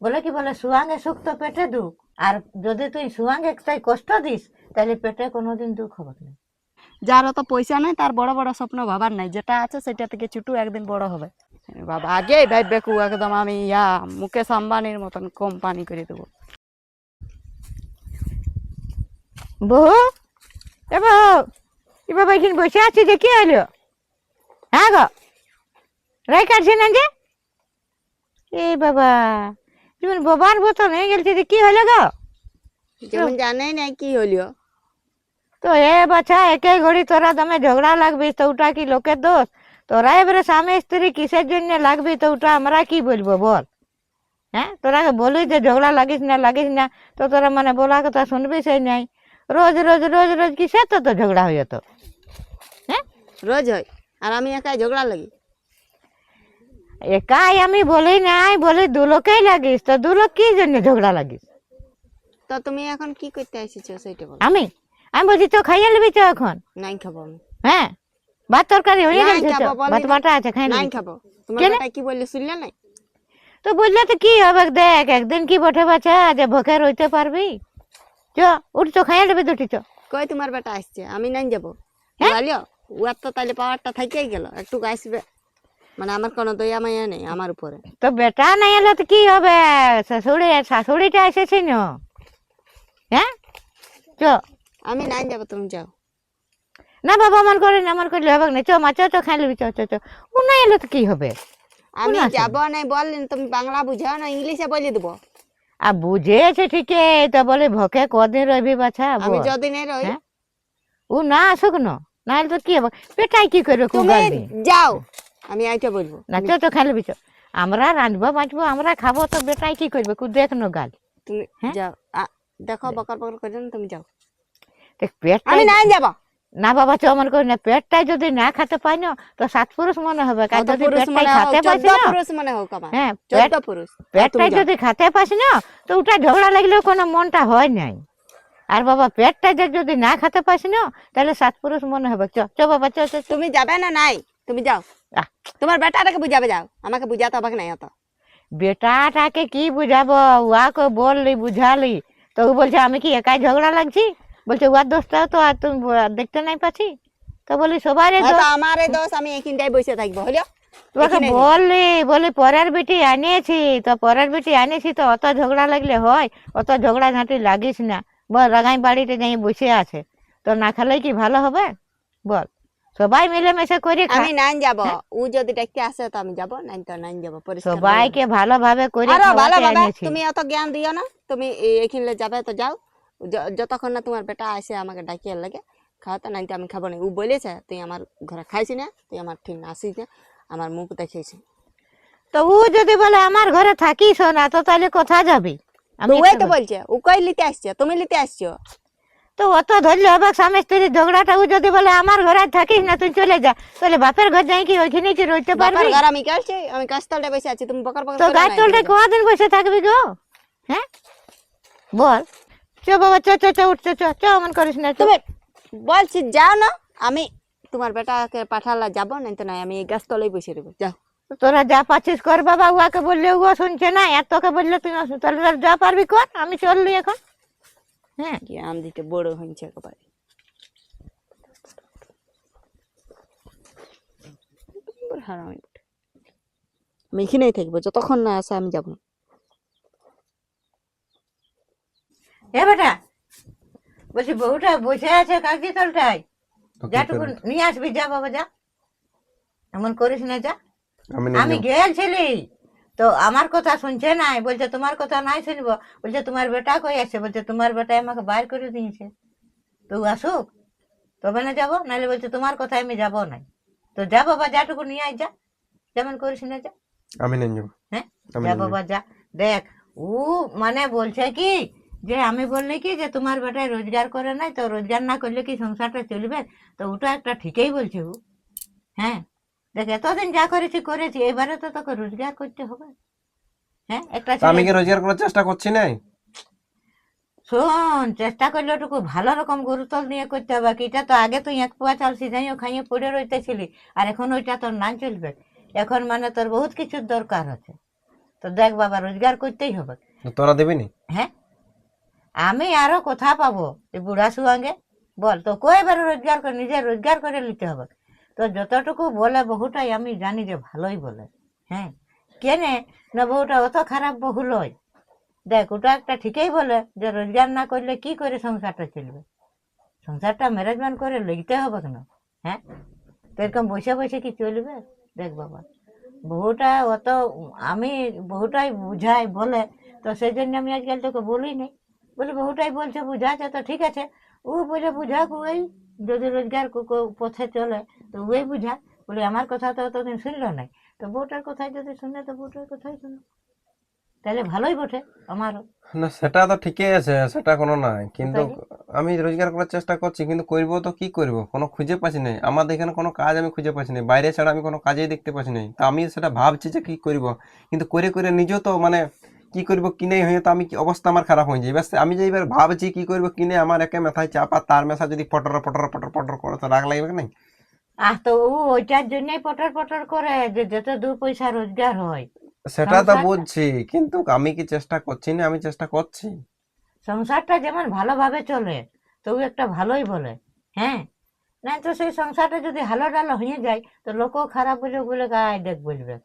বলে কি বলে সুয়াঙ্গে সুখ তো পেটে দুঃখ, আর যদি তুই সুয়াঙ্গে তাই কষ্ট দিস তাহলে পেটে কোনোদিন দুঃখ হবে না। যার অত পয়সা নাই তার বড় বড় স্বপ্ন ভাবার নাই, যেটা আছে সেটা থেকে ছোটু একদিন বড় হবে। বাবা আগেই ভাববে একদম আমি মুকেশ আম্বানির মতন কোম্পানি করে দেবো। বউ, এ বউ, এ বাবা এখানে বসে আছি যে কি হলো? হ্যাঁ গো, রাই কাটছে না যে? এ বাবা, যেমন বাবার মতন হয়ে গেছে যে কি হলো গো? যেমন জানাই না কি হলো। তো এ বাছা একে ঘড়ি তোরা দমে ঝগড়া লাগবি তো ওটা কি লোকের দোষ? তোরা এবারে স্বামী স্ত্রী কিসের জন্য লাগবি তো ওটা আমরা কি বলবো বল? হ্যাঁ, তোরা বলি যে ঝগড়া লাগিস না, তো তোরা মানে বলা কথা শুনবি সেই নাই। রোজ রোজ রোজ রোজ কিসের তো ঝগড়া হয়ে যেত? হ্যাঁ, রোজ হয় আর আমি একাই ঝগড়া লাগি? একাই আমি বলি নাই, বলি দু লোকেই লাগিস, তো দু লোক কি জন্য ঝগড়া লাগিস? তো তুমি এখন কি করতে এসেছো সেটা বলো। আমি আমি বলছি তো খাইয়ে নিবি তো এখন? নাই খাবো আমি। হ্যাঁ, ভাত তরকারি হয়ে নাই গেছে, খাবো বলি ভাত না। বাটা আছে, খাই নাই নিবি? খাবো। তোমার কেন? বেটা কি বললে শুনলে নাই? তো বুঝলে তো কি হবে, দেখ একদিন কি বটে বাছা যে ভোকে রইতে পারবি? চ উঠ, তো খাইয়ে নেবে দুটি চ। কই তোমার বেটা আসছে, আমি নাই যাবো? হ্যাঁ? বলিও ওর তো তাহলে পাওয়ারটা থাকেই গেল, একটু আসবে। মানে আমার কোনো দয়া মায়া নেই আমার উপরে। তো বেটা নাই এলে তো কি হবে, শাশুড়িটা এসেছি না। হ্যাঁ, চ। আমি নাই যাবো, তুমি যাও। না বাবা, আমার করে না, আমার করলে হবে না, চ মা, চ খাই নিবি, চ চ চ। ও না এলে তো কি হবে? আমি যাবো নাই বললেন, তুমি বাংলা বুঝাও না, ইংলিশে বলে দেবো। আর বুঝেছে ঠিকই, তো বলে ভোকে কদিন রবি বাছা আমি বল? যদি নাই রই। হ্যাঁ, ও না আসুক না, না হলে তো কি হবে, পেটাই কি করবে? তুমি যাও, আমি আইটা বলবো। না চ চ খাই নিবি চ। আমরা রাঁধবো বাঁচবো, আমরা খাবো, তো বেটাই কি করবে? দেখ না গাল। তুমি হ্যাঁ? যাও, দেখো বকর বকর করে না, তুমি যাও। দেখ পেটটাই, আমি নাই যাবো। না বাবা চ মনে করি না, পেটটাই যদি না খেতে পাই না তো সাত পুরুষ মনে হবে, কারণ যদি পেটটাই খেতে পাইছি না, পুরুষ মনে হোক আমার, হ্যাঁ 14 পুরুষ। পেটটাই যদি খেতে পাইছি না তো ওটা ঝগড়া লাগলেও কোনো মনটা হয় নাই। আর বাবা পেটটা যদি না খেতে পাইছি না তাহলে সাত পুরুষ মনে হবে। চ চ বাবা চ চ চ। তুমি যাবে না? নাই, তুমি যাও। আহ, তোমার বেটাটাকে বুঝাবে, যাও, আমাকে বুঝাতে হবে নাই অত। বেটাটাকে কি বুঝাবো? ওয়াকে বললি বুঝালি তো ও বলছে আমি কি একাই ঝগড়া লাগছি? বলছে ওয়ার দোষটাও তো আর তুমি দেখতে নাই পাচ্ছি। তো বলি সবার হয়তো আমার এই দোষ, আমি এখানটাই বসে থাকবো হলো। তোকে বলি পরের বেটি আনিয়েছি, তো পরের বেটি আনিয়েছি তো অত ঝগড়া লাগলে হয়? অত ঝগড়া ঝাঁটি লাগিস না, বল রাগাই বাড়িতে যাই বসে আছে, তো না খেলে কি ভালো হবে বল? সবাই মিলেমিশে করে আমি নাই যাব। ও যদি দেখতে আসে তো আমি যাব, নাই তো নাই যাব। সবাইকে ভালোভাবে করে আরো খাওয়াতে ভালোভাবে। আনিয়েছি। তুমি অত জ্ঞান দিও না, তুমি এখানে যাবে তো যাও। যতক্ষণ না তোমার বেটা আসে আমাকে ডাকিয়ে লাগে খাওয়াতে, নাই তো আমি খাবো না। ও বলেছে তুই আমার ঘরে খাইছি না, তুই আমার ঠিক আসিস না, আমার মুখ দেখিয়েছি। তো ও যদি বলে আমার ঘরে থাকিস না তো তাহলে কোথায় যাবি? আমি ওই তো বলছে, ও কই লিতে আসছে, তুমি লিতে আসছো। তো অত ধরলে হবে স্বামী স্ত্রীর ঝগড়াটা? ও যদি বলে আমার ঘরে থাকিস না তুই চলে যা, তাহলে বাপের ঘর যাই কি ওইখানে কি রইতে পারবি? ঘর আমি কাছে, আমি গাছতলায় বসে আছি, তুমি বকর বকর তো করো না, গাছ তলটা কদিন বসে থাকবি গো? হ্যাঁ বল। চ বাবা চ চ চ উঠছে, চ চ অমন করিস না। তুমি বলছি যাও না, আমি তোমার বেটাকে পাঠালা যাবো, নাই তো নাই, আমি এই গাছতলায় বসে দেবো, যাও। তোরা যা পাচ্ছিস কর বাবা, উহাকে বললে ও শুনছে না, আর তোকে বললে তুই তাহলে যা পারবি কর, আমি চললি এখন। হ্যাঁ, জ্ঞান দিতে বড় হয়েছে একেবারে। আমি এখানেই থাকবো, যতক্ষণ না আসে আমি যাবো না। এ বেটা, বলছি বউটা বসে আছে কাগজি তলটায়, যাটুকু নিয়ে আসবি, যা বাবা যা, এমন করিস না যা। আমি গেছিলি তো আমার কথা শুনছে নাই, বলছে তোমার কথা নাই শুনবো, বলছে তোমার বেটা কই আছে, বলছে তোমার বেটা আমাকে বাইর করে দিয়েছে, তো আসুক তবে না যাবো, নাহলে বলছে তোমার কথা আমি যাবো নাই। তো যা বাবা, যাটুকু নিয়ে আয়, যা, যেমন করিস না যা। আমি নেই যাবো। হ্যাঁ যা বাবা যা। দেখ ও মানে বলছে কি যে আমি বললি কি যে তোমার বেটায় রোজগার করে নাই, তো রোজগার না করলে কি সংসারটা চলবে? তো ওটা একটা ঠিকই বলছে ও। হ্যাঁ দেখ, এতদিন যা করেছি করেছি, এবারে তো তোকে রোজগার করতে হবে। হ্যাঁ একটা আমি কি রোজগার করার চেষ্টা করছি না? শোন, চেষ্টা করলে ওটুকু ভালো রকম গুরুত্ব নিয়ে করতে হবে। কি এটা তো আগে তুই এক পোয়া চাল সিজাইও খাইয়ে পড়ে রইতেছিলি, আর এখন ওইটা তোর না চলবে। এখন মানে তোর বহুত কিছুর দরকার আছে। তো দেখ বাবা, রোজগার করতেই হবে। তো তোরা দিবি নি? হ্যাঁ, আমি আরো কোথা পাবো এই বুড়া সুয়াঙ্গে? বল তো, কয়বার রোজগার করে, নিজে রোজগার করে নিতে হবে। তো যতটুকু বলে বহুটাই আমি জানি যে ভালোই বলে। হ্যাঁ, কেনে না বহুটা অত খারাপ বহু লয়। দেখ, ওটা একটা ঠিকই বলে যে রোজগার না করলে কি করে সংসারটা চলবে, সংসারটা ম্যানেজমেন্ট করে লিখতে হবে কেন? হ্যাঁ, তো এরকম বসে বসে কি চলবে? দেখ বাবা, বহুটা অত আমি বহুটাই বুঝাই বলে, তো সেই জন্য আমি আজকাল তোকে বলি নাই। বলি বহুটাই বলছে, বুঝাচ্ছে তো ঠিক আছে, ও বলে বুঝাক, ওই যদি রোজগার পথে চলে তো ওই বুঝা। বলি আমার কথা তো অতদিন শুনলো নাই, তো বউটার কথাই যদি শুনে তো বউটার কথাই শুনে, তাহলে ভালোই বটে আমারও। না সেটা তো ঠিকই আছে, সেটা কোনো নাই, কিন্তু তাইলে? আমি রোজগার করার চেষ্টা করছি, কিন্তু করবো তো কি করব, কোনো খুঁজে পাচ্ছি না। আমাদের এখানে কোনো কাজ আমি খুঁজে পাচ্ছি না, বাইরে ছাড়া আমি কোনো কাজেই দেখতে পাচ্ছি না। তা আমি সেটা ভাবছি যে কি করব, কিন্তু করে করে নিজেও তো মানে কি করব কি নেই হয়ে তো আমি অবস্থা আমার খারাপ হয়ে যায়। এবার আমি যে এবার ভাবছি কি করব কি নেই, আমার একে মাথায় চাপা, তার মেশা যদি পটর পটর পটর পটর করে তো রাগ লাগবে না? তো ও ওইটার জন্যই পটর পটর করে যে যত দু পয়সা রোজগার হয়। সেটা তো সংসারটা বুঝছি, কিন্তু আমি কি চেষ্টা করছি না? আমি চেষ্টা করছি। সংসারটা যেমন ভালোভাবে চলে তো ও একটা ভালোই বলে। হ্যাঁ, না তো সেই সংসারটা যদি হালো ডালো হয়ে যায় তো লোকও খারাপ বলে বলে গায়ে দেখ বলবে,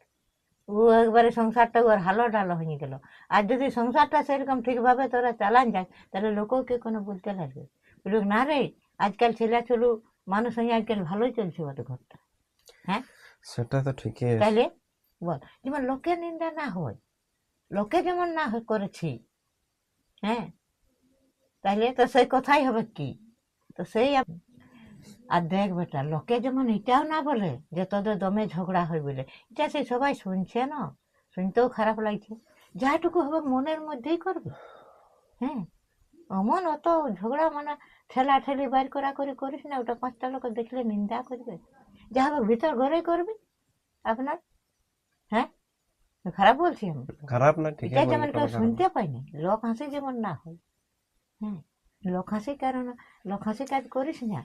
ও একবারে সংসারটা ওর হালো ডালো হয়ে গেল। আর যদি সংসারটা সেরকম ঠিকভাবে তোরা চালান যায় তাহলে লোকও কে কোনো বলতে লাগবে, বলুক না রে আজকাল ছেলে চলু মানুষ হয়ে আজকাল ভালোই চলছে ওদের ঘরটা। হ্যাঁ, সেটা তো ঠিকই আছে। তাইলে বল, যেমন লোকের নিন্দা না হয়, লোকে যেমন না করেছি। হ্যাঁ, তাইলে তো সেই কথাই হবে কি? তো সেই আর দেখ বেটা, লোকে যেমন এটাও না বলে যে তোদের দমে ঝগড়া হয় বলে, এটা সে সবাই শুনছে না, শুনতেও খারাপ লাগছে। যাটুকু হবে মনের মধ্যেই করবে। হ্যাঁ, অমন অত ঝগড়া মানে ঠেলা ঠেলি বাইর করা করি করিস না, ওটা পাঁচটা লোক দেখলে নিন্দা করবে। যা হবে ভিতর ঘরে করবে আপনার। হ্যাঁ, খারাপ বলছি আমি? খারাপ না, ঠিকই এটা বললি, যেমন কোনো কেউ খারাপ না। শুনতে পাইনি, লোক হাসি যেমন না হয়। হ্যাঁ, লোক হাসি কারণ লোক হাসি কাজ করিস না,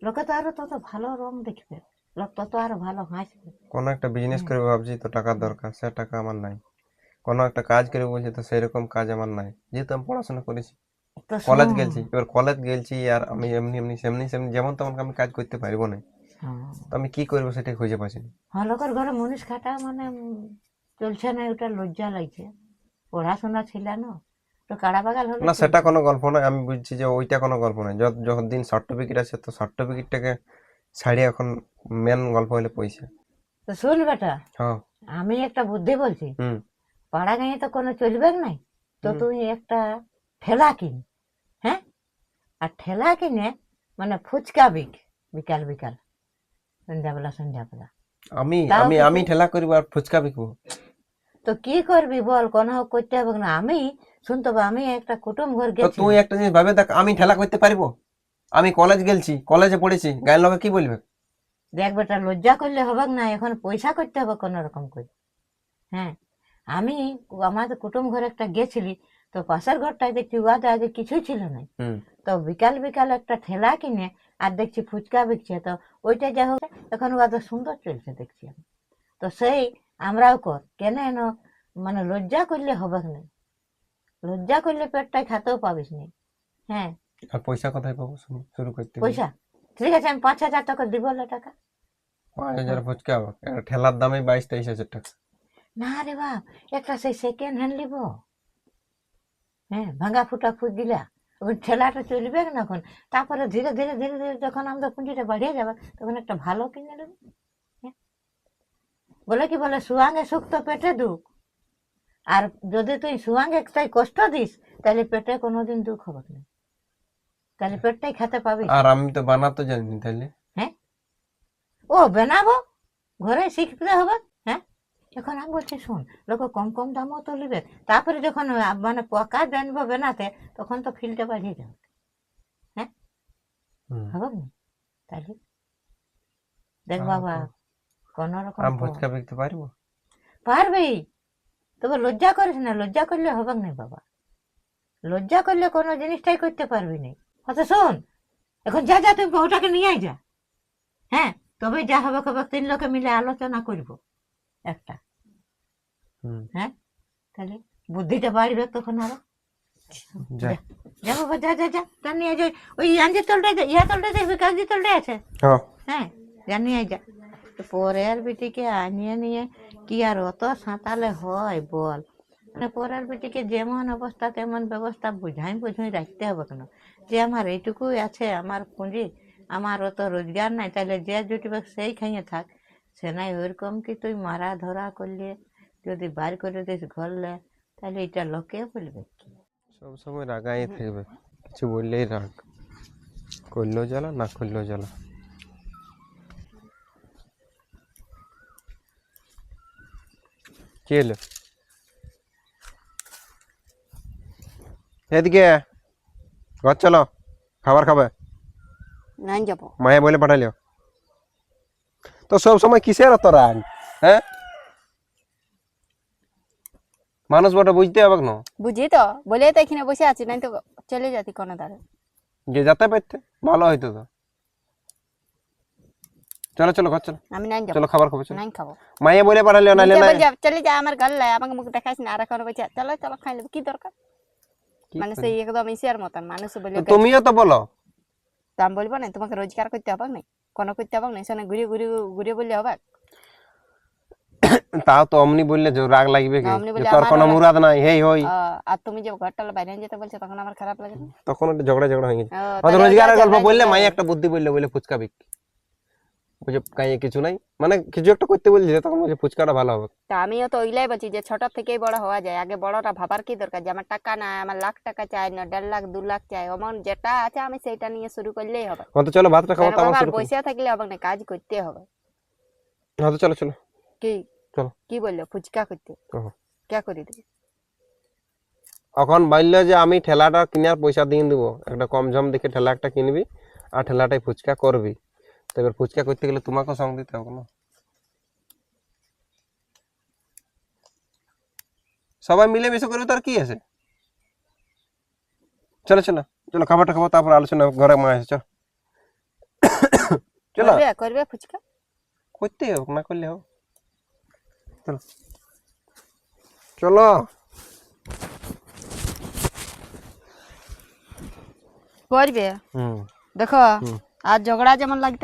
লোকে তো আরো তত ভালো রং দেখবে, লোক তত আরো ভালো হাসবে। কোনো একটা বিজনেস হ্যাঁ, করে ভাবছি, তো টাকার দরকার, সে টাকা আমার নাই। কোনো একটা কাজ করে বলছি, তো সেরকম কাজ আমার নাই, যেহেতু আমি পড়াশোনা করেছি, তো কলেজ শোন। গেছি। এবার কলেজ গেছি আর আমি এমনি এমনি সেমনি সেমনি যেমন তেমন আমি কাজ করতে পারবো না। হ্যাঁ, তো আমি কি করবো সেটাই খুঁজে পাচ্ছি না। হ্যাঁ, লোকের ঘরে মনীষ খাটা মানে চলছে না, ওটা লজ্জা লাগছে। পড়াশোনা ছিল না তো কাড়া বাগাল হলে না সেটা চলছে। কোনো গল্প নয়, আমি বুঝছি যে ওইটা কোনো গল্প নয়। যতদিন সার্টিফিকেট আছে তো সার্টিফিকেটটাকে ছাড়িয়ে এখন মেন গল্প হলে পয়সা। তো শুন বেটা, হ্যাঁ। আমি একটা বুদ্ধি বলছি। হুম। পাড়া গাঁয়ে তো কোনো চলবে নাই, তো হুম। তুই একটা ঠেলা কিন। হ্যাঁ, আর ঠেলা কিনে মানে ফুচকা বিকাল বিকাল, সন্ধ্যাবেলা সন্ধ্যাবেলা। আমি তাও আমি কিছু, আমি ঠেলা করবো আর ফুচকা বিকবো? তো কি করবি বল, কোনো করতে হবে না। আমি শুনতে হবে, আমি একটা কুটুম ঘর তো তুই গেছিলি। একটা জিনিস ভাবে দেখ, আমি ঠেলা করতে পারবো? আমি কলেজ গেছি, কলেজে পড়েছি, গায়ের লোকে কি বলবে? দেখ বেটা, লজ্জা করলে হবে না, এখন পয়সা করতে হবে কোনো রকম করে। হ্যাঁ, আমি আমাদের কুটুম ঘরে একটা গেছিলি, তো পাশের ঘরটায় দেখছি ওয়াদে আগে কিছুই ছিল না, হুম। তো বিকাল বিকাল একটা ঠেলা কিনে আর দেখছি ফুচকা বিকছে, তো ওইটা যা হোক এখন ওয়াদে সুন্দর চলছে দেখছি আমি। তো সেই আমরাও কর কেন এন, মানে লজ্জা করলে হবে না, লজ্জা করলে পেটটাই খাতেও পাবিস না। হ্যাঁ, আর পয়সা কোথায় পাবো শুরু করতে গেলে? পয়সা ঠিক আছে, আমি 5,000 টাকা দিব লে টাকা। 5,000 ফুচকা হবে? একটা ঠেলার দামে 22-23 হাজার টাকা। না রে বাপ, একটা সেই সেকেন্ড হ্যান্ড নিব। হ্যাঁ, ভাঙা ফুটা ফুট দিলা ওই ঠেলাটা চলবে না এখন। তারপরে ধীরে ধীরে ধীরে ধীরে যখন আমাদের পুঁজিটা বাড়িয়ে যাবে তখন একটা ভালো কিনে নেবে। হ্যাঁ, বলে কি বলে, সুয়াঙ্গে সুখ তো পেটে দুঃখ। আর যদি তুই সুয়াঙ্গে তাই কষ্ট দিস তাহলে পেটে কোনোদিন দুঃখ হবে না, তাহলে পেটটাই খেতে পাবিস। আর আমি তো বানাতে জানি তাহলে? হ্যাঁ, ও বানাবো, ঘরে শিখতে হবে। হ্যাঁ, এখন আমি বলছি শোন, লোক কম কম দামও তো নিবে, তারপরে যখন মানে পকা জানবো বানাতে তখন তো ফিলটা বাড়িয়ে যাবে। হ্যাঁ, হুম। হবে না? তাহলে দেখ তাও বাবা, তো। কোন রকম আমি ফুচকা বিকতে পারবো? পারবি, তবে লজ্জা করিস না, লজ্জা করলে হবে না বাবা, লজ্জা করলে কোনো জিনিসটাই করতে পারবি না। আচ্ছা শোন, এখন যা যা তুই বউটাকে নিয়ে যা। হ্যাঁ, তবে যা হবে খবর 3 লোকে মিলে আলোচনা করব একটা। হুম। হ্যাঁ, তাহলে বুদ্ধিটা বাড়বে তখন আরো। যা যা বাবা, যা যা যা, তা নিয়ে যাই। ওই আঞ্জের তলটায় ইয়া তলটায় দেখবি, কাগজি তলটায় আছে। হ্যাঁ হ্যাঁ, যা নিয়ে যা। তো পরের বেটিকে আনিয়ে নিয়ে কি আর অত সাঁতালে হয় বল? মানে পরের বেটিকে যেমন অবস্থা তেমন ব্যবস্থা বুঝাই রাখতে হবে কেন? যে আমার এইটুকুই আছে, আমার পুঁজি, আমার অত রোজগার নাই, তাহলে যে জুটবে সেই খাইয়ে থাক। সে নাই ওইরকম কি তুই মারা ধরা করলে যদি বার করে দিস ঘরলে, তাহলে এটা লোকে বলবে কি? সব সময় রাগাই থাকবে, কিছু বললেই রাগ, করলেও জ্বালা, না করলেও জ্বালা। কি হলো? এদিকে ঘর চলো, খাবার খাবে। নাই যাবো। মায়ে বলে পাঠালিও তো সব সময় কিসের অত রাগ? হ্যাঁ, মানুষ বটে, বুঝতে হবে না। বুঝি তো, বলে তো এখানে বসে আছি, নাই তো চলে যাতি কোনো দাঁড়ে। যে যেতে পারতে ভালো হইতো তো। চলো চলো ঘর চলো, আমি নাই যাবো। চলো খাবার খাবো, চলো। নাই খাবো। মায়ে বলে পাঠালিও, নাইলে নিজে না। বলছে, চলে যা আমার ঘর লাই, আমাকে মুখ দেখাইস না। আর এখন বলছে চলো চলো খাই নেবো, কি দরকার? কি মানে করে? সেই একদম ইসের মতন মানুষ বলে। তো তুমিও তো বলো। তো আমি বলবো না তোমাকে রোজগার করতে হবে না, কোনো করতে হবে না, শোনে ঘুরে ঘুরে ঘুরে বললে হবে? তাও তো অমনি বললে যে রাগ লাগবে কি? না, অমনি বললে যে তোর আমার কোনো রাগ- মুরাদ নাই, হেই হই। আর তুমি যে ঘরটা বাইরে যেতে বলছো তখন আমার খারাপ লাগে না? তখন একটা ঝগড়া ঝগড়া হয়ে গেছে। তাহলে রোজগারের ওটা গল্প ঝগড়া বললে ঝগড়া মাই হবে। একটা বুদ্ধি বললে, বলে ফুচকা বিক, বুঝে কাইয়ে কিছু নাই, মানে কিছু একটা করতে বলছিল, তখন বলছে ফুচকাটা ভালো হবে। তা আমিও তো ওইলাই বলছি যে ছোট থেকেই বড় হওয়া যায়, আগে বড়টা ভাবার কি দরকার যে আমার টাকা নাই, আমার লাখ টাকা চাই না, 1.5 লাখ 2 লাখ চাই, এমন যেটা আছে আমি সেইটা নিয়ে শুরু করলেই হবে। হ্যাঁ তো চলো ভাতটা খাবো, কেন তো আমার বাবা, আর শুরু করো। বসে থাকলে হবে না, কাজ করতে হবে। হ্যাঁ তো চলো চলো কি চলো। কি বললো? ফুচকা করতে ওহো। কে করে দিবে? এখন বললো যে আমি ঠেলাটা কিনার পয়সা দিয়ে দেবো, একটা কম ঝম দেখে ঠেলা একটা কিনবি, আর ঠেলাটাই ফুচকা করবি। তো এবার ফুচকা করতে গেলে তোমাকেও সঙ্গ দিতে হবে না? সবাই মিলেমিশে করবে, তার কি আছে? চলো চলো চলো, খাবারটা খাবো, তারপর আলোচনা, ঘরে মা আছে, চলো চলো। করবে করবে ফুচকা? করতে হবে, না করলে হবে? চলো চলো। করবে, হুম দেখো হুম। আর ঝগড়া যেমন লাগতে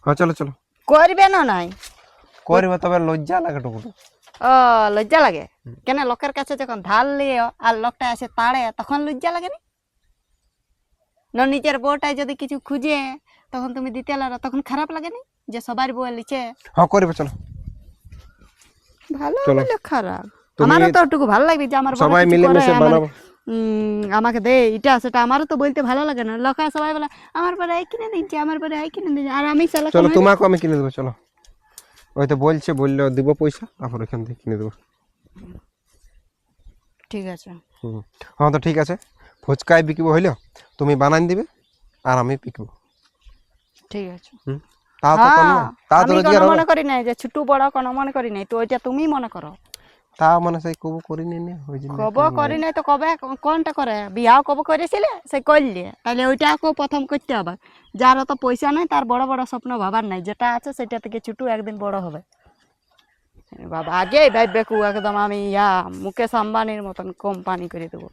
হ্যাঁ চলো চলো। করবে না নাই? করবে, তবে লজ্জা লাগে টুকু। ও লজ্জা লাগে কেন? লোকের কাছে যখন ধার লিও আর লোকটা এসে তাড়ে, তখন লজ্জা লাগে না? না নিজের বউটাই যদি কিছু খুঁজে তখন তুমি দিতে লাগো, তখন খারাপ লাগে না যে সবার বউ লিখে? হ্যাঁ করবে, চলো ভালো চলো। বলে খারাপ? তুমি আমারও তো ওটুকু ভালো লাগবে যে আমার বড় সবাই কিছু মিলে করে, মিশে আমার বানাবো। আমাকে দে এটা সেটা, আমারও তো বলতে ভালো লাগে না। লোক সবাই বলে আমার পরে এই কিনে দিচ্ছে, আমার পরে এই কিনে দিচ্ছে, আর আমি সালা চলো কমাই তোমাকে আমি কিনে দেবো, চলো। ওই তো বলছে, বললে দিব পয়সা, তারপর এখান থেকে কিনে দেবো। ঠিক আছে। হুম। হ্যাঁ তো ঠিক আছে, ফুচকায় বিকিব হইলো, তুমি বানান দিবে আর আমি বিকবো। ঠিক আছে। হুম। তাও তো করবো, তাও তো আমি রোজগার কোনো হবে। মনে করি নাই যে ছোট বড় কোনো মনে করি নাই, তো ওইটা তুমি মনে করো। তাও মানে সেই কবু করি নি ওই জন্য কব করি নাই তো কবে কোনটা করে? বিয়াও কব করেছিলে সে করলে, তাহলে ওইটাকেও প্রথম করতে হবে। যার অত পয়সা নাই তার বড় বড় স্বপ্ন ভাবার নাই, যেটা আছে সেটা থেকে ছোট একদিন বড় হবে। বাবা আগেই ভাববে একদম আমি মুকেশ আম্বানির মতন কোম্পানি করে দেবো।